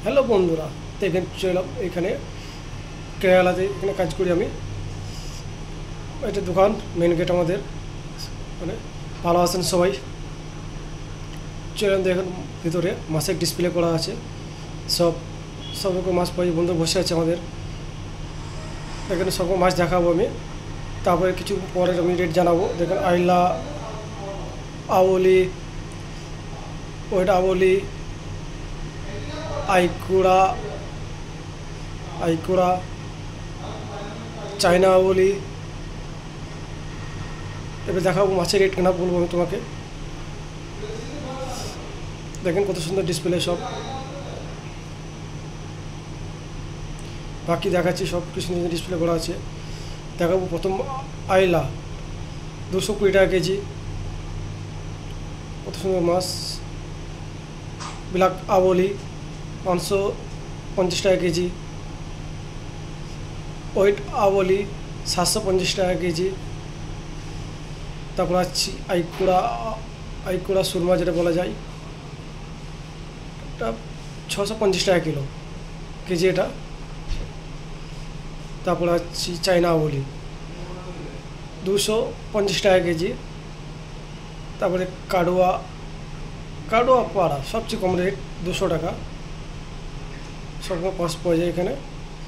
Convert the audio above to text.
Hello বন্ধুরা, দেখেন চলাম এখানে কেরালাতে, এখানে কাজ করি আমি। এটা দোকান, মেন গেট আমাদের। মানে ভালো আছেন সবাই? চলেন দেখেন, ভিতরে মাছের ডিসপ্লে করা আছে। সব সব রকম মাছ পাই, বন্ধু বসে আছে আমাদের। এখানে সব মাছ দেখাবো আমি, তারপরে কিছু পরে আমি রেট জানাবো। দেখেন আইলা, আওলি, ওইটা আওলি, আইকুড়া, আইকুড়া, চায়না আওলি। এবার দেখাবো মাছের রেট কেনা, বলবো আমি তোমাকে। দেখেন কত সুন্দর ডিসপ্লে সব। বাকি দেখাচ্ছি, সব কিছু সুন্দর ডিসপ্লে করা আছে। দেখাবো প্রথম আইলা, 220 টাকা কেজি, কত সুন্দর মাছ। ব্ল্যাক আবলি, 550 টাকা কেজি। হোয়াইট আবলি, 750 টাকা কেজি। তারপর আসছি আইকুড়া, আইকুড়া সুরমা যেটা বলা যায়, এটা 650 টাকা কিলো কেজি এটা। তারপর আসছি চায়না আবলি, 250 টাকা কেজি। তারপরে কাডুয়া, কাডুয়া পাড়া সবচেয়ে কম রেট, 200 টাকা। সব মাছ পাওয়া যায় এখানে।